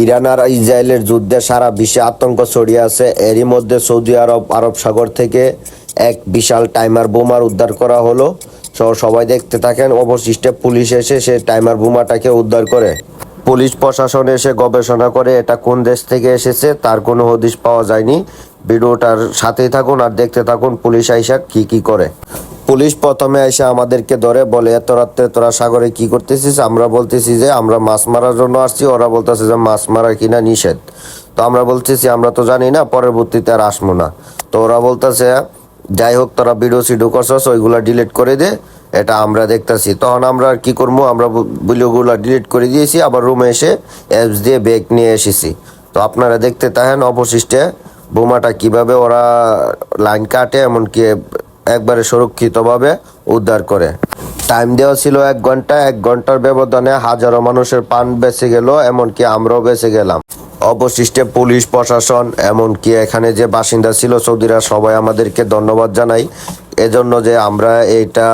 Iran আর ইসরায়েলের যুদ্ধে সারা বিশ্বে আতঙ্ক ছড়িয়ে আছে। এরই মধ্যে সৌদি আরব সাগর থেকে এক বিশাল টাইমার বোমার উদ্ধার করা হলো। সবাই দেখতে থাকেন। অবশিষ্টে পুলিশ এসে সে টাইমার বোমাটাকে উদ্ধার করে। পুলিশ প্রশাসন এসে গবেষণা করে এটা কোন দেশ থেকে এসেছে তার কোনো হদিশ পাওয়া যায়নি। ভিডিওটার সাথেই থাকুন আর দেখতে থাকুন পুলিশ আইসা কি করে। পুলিশ প্রথমে এসে আমাদেরকে ধরে বলে, এত রাত্রে তোরা সাগরে কি করতেছিস? আমরা বলতেছি যে আমরা মাছ মারার জন্য আসছি। ওরা বলতেছে যে মাছ মারা কিনা নিষেধ। তো আমরা বলতেছি আমরা তো জানি না, পরবর্তীতে আর আসবো না। তো ওরা বলতেছে যাই হোক, তোরা ভিডিও করছস ওইগুলা ডিলিট করে দে, এটা আমরা দেখতেছি। তখন আমরা আর কি করবো, আমরা ভিডিওগুলো ডিলিট করে দিয়েছি। আবার রুমে এসে অ্যাপস দিয়ে ব্যাগ নিয়ে এসেছি। তো আপনারা দেখতে থাকেন অবশিষ্টে বোমাটা কিভাবে ওরা লাইন কাটে, এমনকি একবারে সুরক্ষিতভাবে উদ্ধার করে। টাইম দেওয়া ছিল 1 ঘন্টা। 1 ঘন্টার ব্যবধানে হাজারো মানুষের প্রাণ বেঁচে গেল, এমনকি আমরাও বেঁচে গেলাম। অবশিষ্টে পুলিশ প্রশাসন এমনকি এখানে যে বাসিন্দা ছিল সৌদিরা সবাই আমাদেরকে ধন্যবাদ জানাই, এজন্য যে আমরা এইটা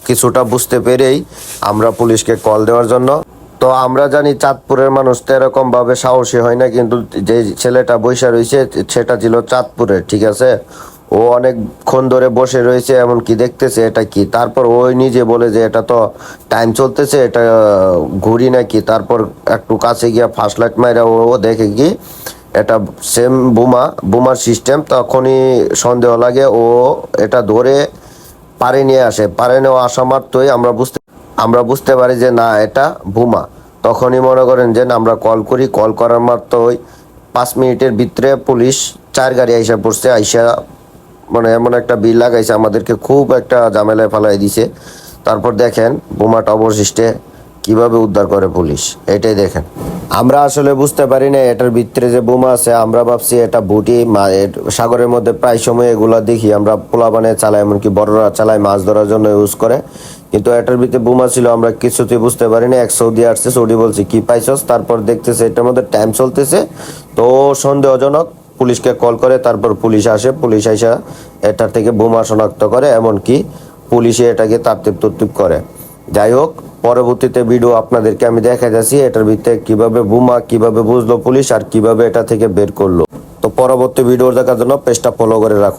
কিছুটা বুঝতে পেরেই আমরা পুলিশকে কল দেওয়ার জন্য। তো আমরা জানি চাঁদপুরের মানুষ তো এরকম ভাবে সাহসী হয় না, কিন্তু যে ছেলেটা বৈশা রয়েছে সেটা ছিল চাঁদপুরের, ঠিক আছে। ও অনেকক্ষণ ধরে বসে রয়েছে, এমনকি দেখতেছে এটা কি। তারপর ওই নিজে বলে যে এটা তো টাইম চলতেছে, এটা ঘুরি নাকি। তারপর একটু কাছে গিয়া ফার্স্ট লাইট মাইরা ও দেখে কি এটা সেম বোমার সিস্টেম। তখনই সন্দেহ লাগে, ও এটা ধরে পারে নিয়ে আসে। পারে নেওয়া আসা মাত্রই আমরা বুঝতে পারি যে না, এটা বোমা। তখনই মনে করেন যে আমরা কল করি। কল করার মাত্রই 5 মিনিটের ভিতরে পুলিশ 4 গাড়ি আইসা পড়ছে। আইসা মানে এমন একটা বিল লাগাইছে, আমাদেরকে খুব একটা ঝামেলায় ফেলাই দিছে। তারপর দেখেন বোমাটা অবশিষ্টে কিভাবে উদ্ধার করে পুলিশ, এটাই দেখেন। আমরা আসলে বুঝতে পারি না এটার ভিতরে যে বোমা আছে। আমরা ভাবছি এটা বুটি। সাগরের মধ্যে প্রায় সময় এগুলা দেখি আমরা, পোলাপানে চালায়, এমনকি বড়রা চালায় মাছ ধরার জন্য ইউজ করে। কিন্তু এটার ভিতরে বোমা ছিল, আমরা কিছুতেই বুঝতে পারি না। এক সৌদি আসছে, সৌদি বলছে কি পাইছস? তারপর দেখতেছে এটার মধ্যে টাইম চলতেছে। তো সন্দেহজনক, পুলিশকে কল করে। তারপর পুলিশ আসে। পুলিশ আইসা এটার থেকে বোমা শনাক্ত করে, এমনকি পুলিশে এটাকে তারতিব করে। যাই হোক, পরবর্তীতে ভিডিও আপনাদেরকে আমি দেখা যাচ্ছি এটার ভিতরে কিভাবে বোমা, কিভাবে বুঝলো পুলিশ, আর কিভাবে এটা থেকে বের করলো। তো পরবর্তী ভিডিও দেখার জন্য পেজটা ফলো করে রাখুন।